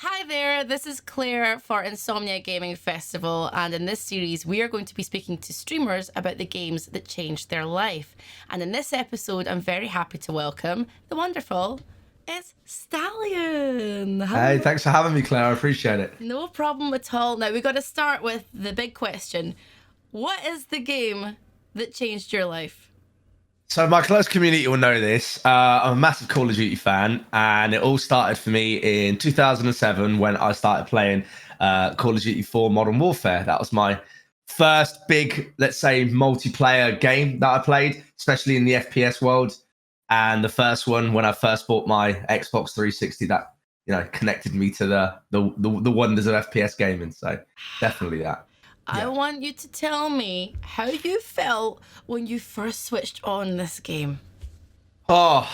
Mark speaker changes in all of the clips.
Speaker 1: Hi there, this is Claire for Insomnia Gaming Festival, and in this series, we are going to be speaking to streamers about the games that changed their life. And in this episode, I'm very happy to welcome the wonderful, it's Stallion.
Speaker 2: Hey,
Speaker 1: Hello.
Speaker 2: thanks for having me, Claire. I appreciate it.
Speaker 1: No problem at all. Now, we got to start with the big question. What is the game that changed your life?
Speaker 2: So my close community will know this. I'm a massive Call of Duty fan, and it all started for me in 2007 when I started playing Call of Duty 4 Modern Warfare. That was my first big, let's say, multiplayer game that I played, especially in the FPS world. And the first one when I first bought my Xbox 360 that connected me to the wonders of FPS gaming. So definitely that.
Speaker 1: I
Speaker 2: Yeah.
Speaker 1: want you to tell me how you felt when you first switched on this game.
Speaker 2: Oh,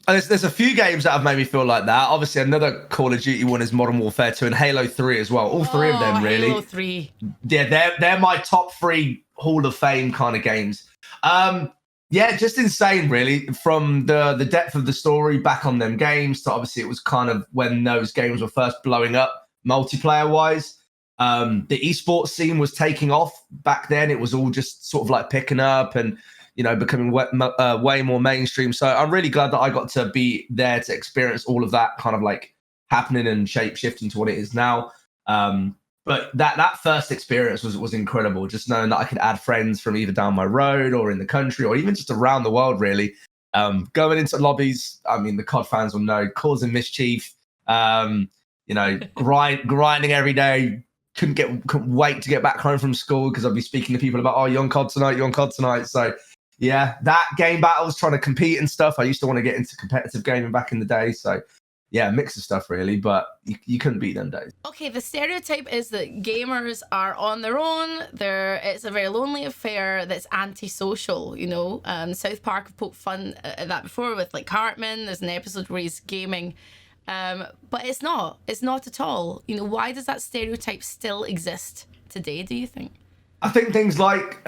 Speaker 2: there's a few games that have made me feel like that. Obviously, another Call of Duty one is Modern Warfare 2 and Halo 3 as well. All three of them, really.
Speaker 1: Halo 3.
Speaker 2: Yeah, they're my top three Hall of Fame kind of games. Yeah, just insane, really. From the depth of the story back on them games to obviously it was kind of when those games were first blowing up multiplayer wise. The esports scene was taking off back then. It was all just sort of like picking up and becoming way more mainstream. So I'm really glad that I got to be there to experience all of that kind of like happening and shape shifting to what it is now. But that first experience was incredible. Just knowing that I could add friends from either down my road or in the country or even just around the world, really. Going into lobbies, I mean, the COD fans will know, causing mischief, grinding every day. Couldn't wait to get back home from school because I'd be speaking to people about, oh, you're on COD tonight, you're on COD tonight. So yeah, that game battles, trying to compete and stuff. I used to want to get into competitive gaming back in the day. So yeah, mix of stuff really, but you couldn't beat them days.
Speaker 1: Okay, the stereotype is that gamers are on their own. It's a very lonely affair that's antisocial, South Park have poked fun at that before with like Cartman. There's an episode where he's gaming. But it's not at all. Why does that stereotype still exist today, do you think?
Speaker 2: I think things like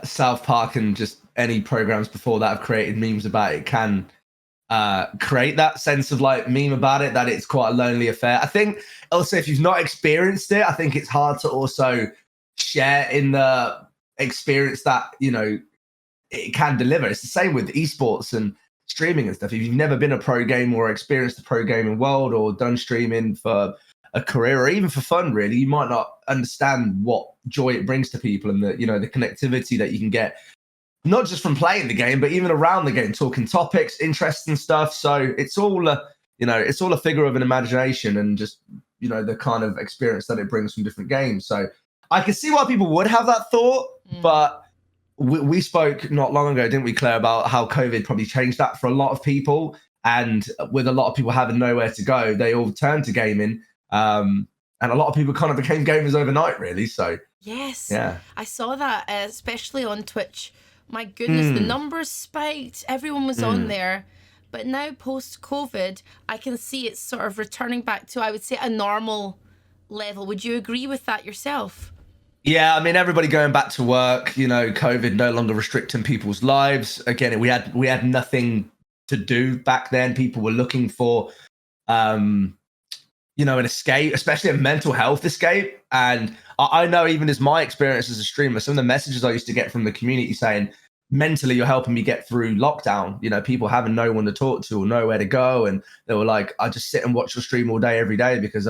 Speaker 2: South Park and just any programs before that have created memes about it can create that sense of like meme about it, that it's quite a lonely affair. I think also if you've not experienced it, I think it's hard to also share in the experience that, it can deliver. It's the same with esports and streaming and stuff. If you've never been a pro gamer or experienced the pro gaming world or done streaming for a career or even for fun, really, you might not understand what joy it brings to people and the connectivity that you can get, not just from playing the game, but even around the game, talking topics, interests and stuff. So it's all it's all a figure of an imagination and just, the kind of experience that it brings from different games. So I can see why people would have that thought, but we spoke not long ago, didn't we, Claire, about how COVID probably changed that for a lot of people. And with a lot of people having nowhere to go, they all turned to gaming. And a lot of people kind of became gamers overnight, really. So,
Speaker 1: yes.
Speaker 2: Yeah.
Speaker 1: I saw that, especially on Twitch. My goodness, the numbers spiked. Everyone was on there. But now, post-COVID, I can see it's sort of returning back to, I would say, a normal level. Would you agree with that yourself?
Speaker 2: Yeah, I mean, everybody going back to work, COVID no longer restricting people's lives. Again, we had nothing to do back then. People were looking for, an escape, especially a mental health escape. And I know even as my experience as a streamer, some of the messages I used to get from the community saying, mentally, you're helping me get through lockdown. People having no one to talk to or nowhere to go. And they were like, I just sit and watch your stream all day, every day, because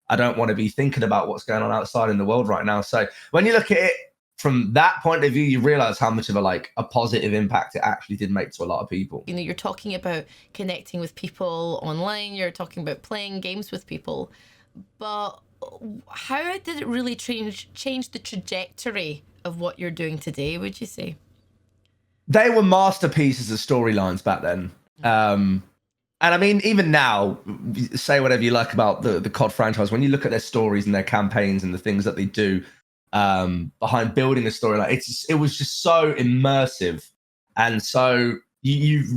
Speaker 2: I don't want to be thinking about what's going on outside in the world right now. So when you look at it from that point of view, you realize how much of a positive impact it actually did make to a lot of people.
Speaker 1: You're talking about connecting with people online. You're talking about playing games with people. But how did it really change the trajectory of what you're doing today, would you say?
Speaker 2: They were masterpieces of storylines back then. And I mean, even now, say whatever you like about the COD franchise, when you look at their stories and their campaigns and the things that they do behind building a story, it was just so immersive. And so the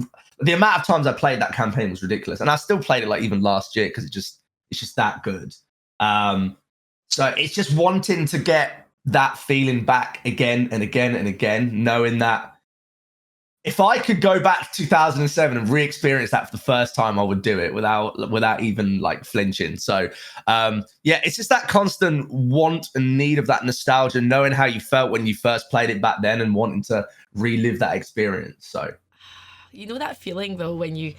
Speaker 2: amount of times I played that campaign was ridiculous. And I still played it even last year because it's just that good. So it's just wanting to get that feeling back again and again and again, knowing that if I could go back to 2007 and re-experience that for the first time, I would do it without even like flinching. So yeah, it's just that constant want and need of that nostalgia, knowing how you felt when you first played it back then and wanting to relive that experience. So
Speaker 1: you know that feeling though when you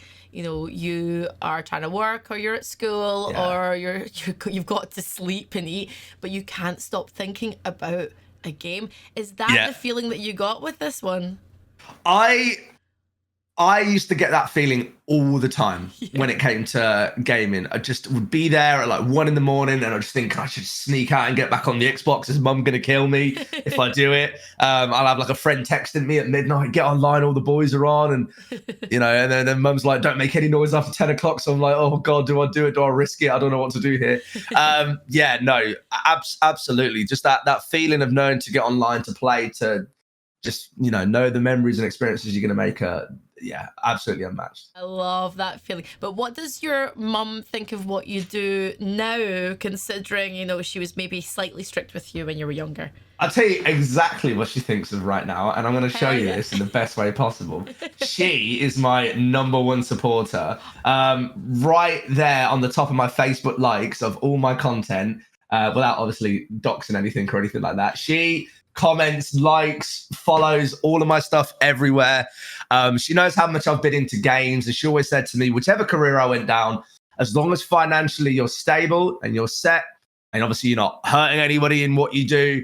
Speaker 1: are trying to work or you're at school or you've got to sleep and eat, but you can't stop thinking about a game. Is that the feeling that you got with this one?
Speaker 2: I used to get that feeling all the time when it came to gaming. I just would be there at like 1 a.m. and I just think I should sneak out and get back on the Xbox. Is mum going to kill me if I do it? I'll have like a friend texting me at midnight, get online, all the boys are on. And, and then mum's like, don't make any noise after 10 o'clock. So I'm like, oh God, do I do it? Do I risk it? I don't know what to do here. Absolutely. Just that feeling of knowing to get online to play, to just, know the memories and experiences you're going to make absolutely unmatched.
Speaker 1: I love that feeling. But what does your mum think of what you do now, considering, she was maybe slightly strict with you when you were younger?
Speaker 2: I'll tell you exactly what she thinks of right now, and I'm going to show you this in the best way possible. She is my number one supporter. Right there on the top of my Facebook likes of all my content, without obviously doxing anything or anything like that. She comments, likes, follows all of my stuff everywhere. She knows how much I've been into games, and she always said to me, whichever career I went down, as long as financially you're stable and you're set, and obviously you're not hurting anybody in what you do,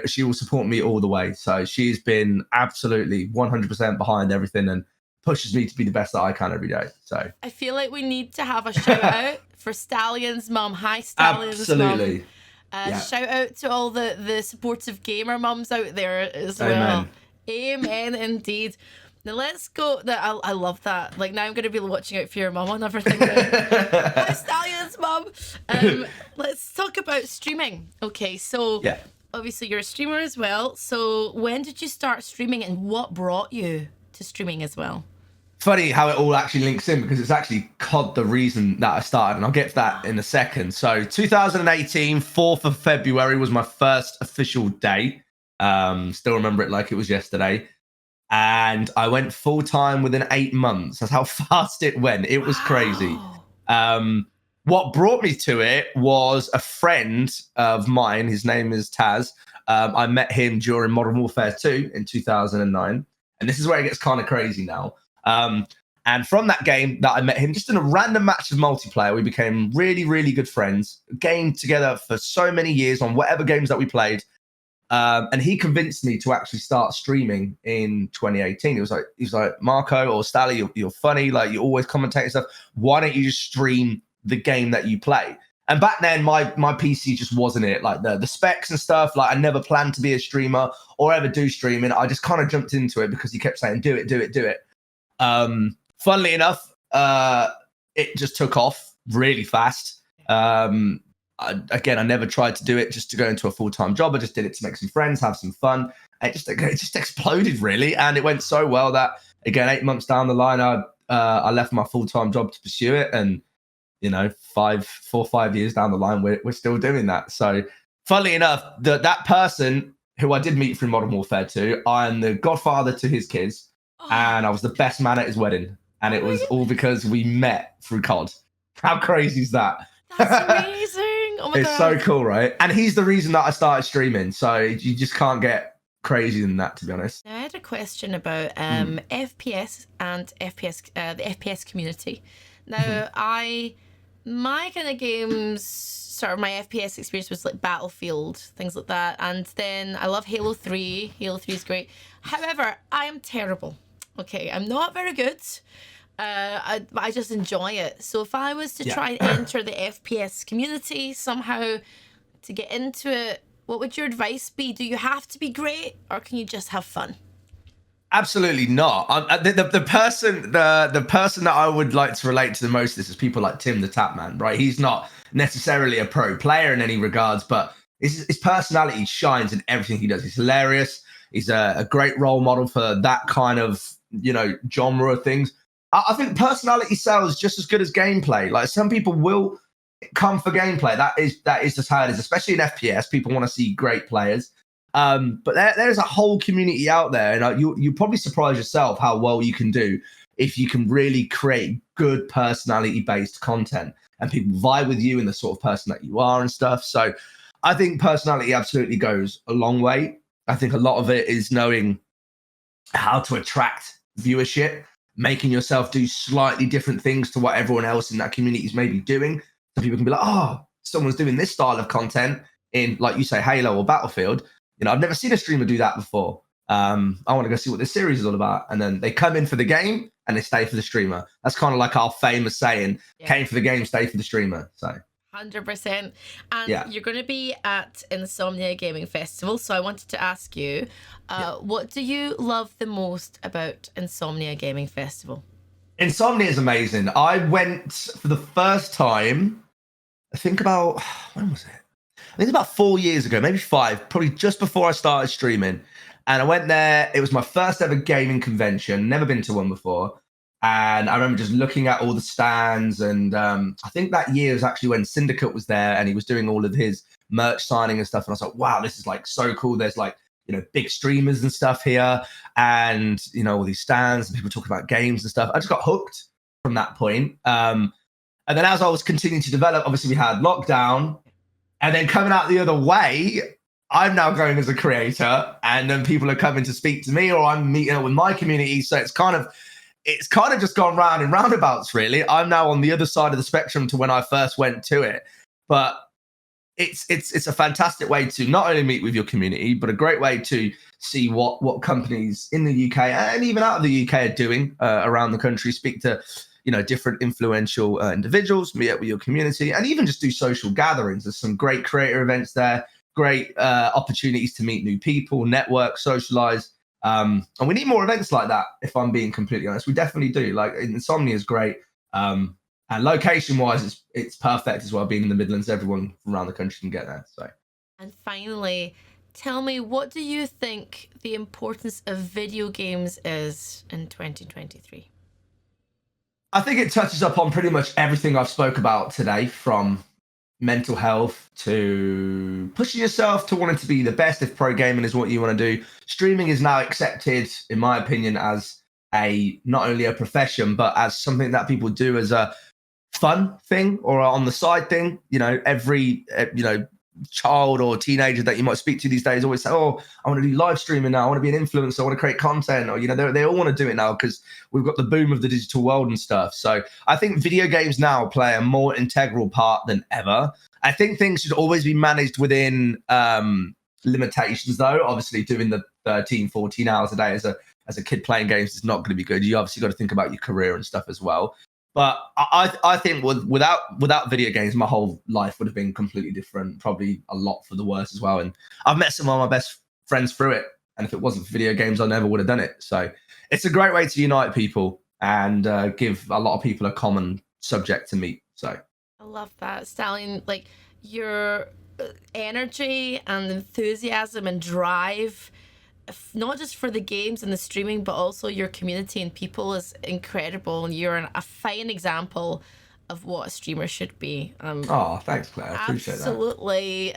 Speaker 2: she will support me all the way. So she's been absolutely 100% behind everything and pushes me to be the best that I can every day. So
Speaker 1: I feel like we need to have a shout out for Stallion's mum. Hi, Stallion's mum.
Speaker 2: Absolutely.
Speaker 1: Shout out to all the supportive gamer mums out there as well. Amen, indeed. Now let's go. I love that. Like now I'm going to be watching out for your mum on everything. Hi, Stallion's mum. Let's talk about streaming. Okay, so obviously you're a streamer as well. So when did you start streaming, and what brought you to streaming as well?
Speaker 2: Funny how it all actually links in, because it's actually COD the reason that I started, and I'll get to that in a second. So 2018, 4th of February was my first official day. Still remember it like it was yesterday. And I went full time within 8 months. That's how fast it went. It was crazy. What brought me to it was a friend of mine. His name is Taz. I met him during Modern Warfare 2 in 2009. And this is where it gets kind of crazy now. And from that game that I met him just in a random match of multiplayer, we became really, really good friends, gamed together for so many years on whatever games that we played. And he convinced me to actually start streaming in 2018. He was like, Marco or Stallion, you're funny. Like, you always commentate and stuff. Why don't you just stream the game that you play? And back then, my PC just wasn't it. Like the specs and stuff, like I never planned to be a streamer or ever do streaming. I just kind of jumped into it because he kept saying, do it, do it, do it. Funnily enough, it just took off really fast. I never tried to do it just to go into a full-time job. I just did it to make some friends, have some fun. It just exploded really, and it went so well that again, 8 months down the line, I left my full-time job to pursue it, and 4 or 5 years down the line, we're still doing that. So, funnily enough, that person who I did meet through Modern Warfare 2, I'm the godfather to his kids. And I was the best man at his wedding. And it was all because we met through COD. How crazy is that?
Speaker 1: That's amazing. Oh my God.
Speaker 2: It's so cool, right? And he's the reason that I started streaming. So you just can't get crazier than that, to be honest.
Speaker 1: I had a question about FPS and the FPS community. Now, my kind of games, sort of my FPS experience was like Battlefield, things like that. And then I love Halo 3. Halo 3 is great. However, I am terrible. Okay, I'm not very good. I just enjoy it. So if I was to try and enter the FPS community somehow to get into it, what would your advice be? Do you have to be great, or can you just have fun?
Speaker 2: Absolutely not. The person that I would like to relate to the most of this is people like Tim the Tapman, right? He's not necessarily a pro player in any regards, but his personality shines in everything he does. He's hilarious. He's a great role model for that kind of, genre of things. I think personality sells just as good as gameplay. Like, some people will come for gameplay. That is just how it is, especially in FPS. People want to see great players. But there's a whole community out there, and you probably surprise yourself how well you can do if you can really create good personality-based content and people vibe with you and the sort of person that you are and stuff. So I think personality absolutely goes a long way. I think a lot of it is knowing how to attract viewership, making yourself do slightly different things to what everyone else in that community is maybe doing. So people can be like, oh, someone's doing this style of content in, like you say, Halo or Battlefield. I've never seen a streamer do that before. I want to go see what this series is all about. And then they come in for the game and they stay for the streamer. That's kind of like our famous saying, came for the game, stay for the streamer. So
Speaker 1: 100%. And you're going to be at Insomnia Gaming Festival. So I wanted to ask you, what do you love the most about Insomnia Gaming Festival?
Speaker 2: Insomnia is amazing. I went for the first time, I think about, when was it? I think about 4 years ago, maybe 5, probably just before I started streaming. And I went there. It was my first ever gaming convention. Never been to one before. And I remember just looking at all the stands. And I think that year was actually when Syndicate was there and he was doing all of his merch signing and stuff. And I was like, wow, this is like so cool. There's like, big streamers and stuff here. And, all these stands and people talking about games and stuff. I just got hooked from that point. And then as I was continuing to develop, obviously we had lockdown. And then coming out the other way, I'm now going as a creator, and then people are coming to speak to me, or I'm meeting up with my community. So it's kind of just gone round and roundabouts, really. I'm now on the other side of the spectrum to when I first went to it. But it's a fantastic way to not only meet with your community, but a great way to see what companies in the UK and even out of the UK are doing around the country. Speak to different influential individuals, meet up with your community, and even just do social gatherings. There's some great creator events there, great opportunities to meet new people, network, socialize. And we need more events like that, if I'm being completely honest. We definitely do. Like, Insomnia is great. And location-wise, it's perfect as well, being in the Midlands. Everyone from around the country can get there. So.
Speaker 1: And finally, tell me, what do you think the importance of video games is in 2023?
Speaker 2: I think it touches up on pretty much everything I've spoke about today, from mental health to pushing yourself to wanting to be the best if pro gaming is what you want to do. Streaming is now accepted, in my opinion, as not only a profession, but as something that people do as a fun thing or on the side thing. Every child or teenager that you might speak to these days always say, oh, I want to do live streaming now, I want to be an influencer, I want to create content, or they all want to do it now because we've got the boom of the digital world and stuff. So I think video games now play a more integral part than ever. I think things should always be managed within limitations, though. Obviously doing the 13-14 hours a day as a kid playing games is not going to be good. You obviously got to think about your career and stuff as well. But I think without video games, my whole life would have been completely different, probably a lot for the worse as well. And I've met some of my best friends through it. And if it wasn't for video games, I never would have done it. So it's a great way to unite people and give a lot of people a common subject to meet. So
Speaker 1: I love that, Stallion. Like, your energy and enthusiasm and drive, not just for the games and the streaming, but also your community and people, is incredible. And you're a fine example of what a streamer should be.
Speaker 2: Oh, thanks, Claire. I appreciate that.
Speaker 1: Absolutely.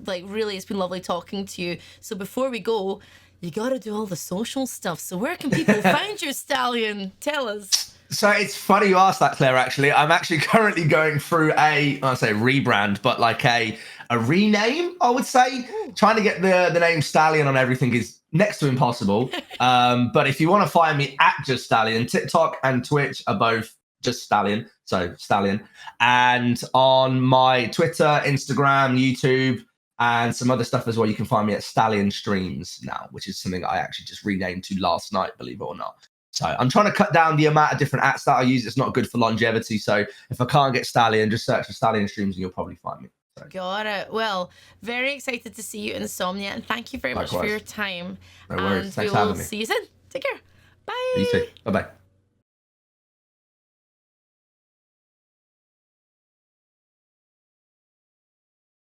Speaker 1: Like, really, it's been lovely talking to you. So before we go, you got to do all the social stuff. So where can people find you, Stallion? Tell us.
Speaker 2: So it's funny you asked that, Claire, actually. I'm actually currently going through I say rebrand, but like a rename, I would say. Trying to get the name Stallion on everything is next to impossible. But if you want to find me at Just Stallion, TikTok and Twitch are both Just Stallion. So Stallion. And on my Twitter, Instagram, YouTube, and some other stuff as well, you can find me at Stallion Streams now, which is something I actually just renamed to last night, believe it or not. So I'm trying to cut down the amount of different apps that I use. It's not good for longevity. So if I can't get Stallion, just search for Stallion Streams and you'll probably find me. So.
Speaker 1: Got it. Well, very excited to see you in Insomnia, and thank you very much for your time.
Speaker 2: No worries.
Speaker 1: And
Speaker 2: Thanks for having me.
Speaker 1: See you soon. Take care. Bye.
Speaker 2: You too. Bye-bye.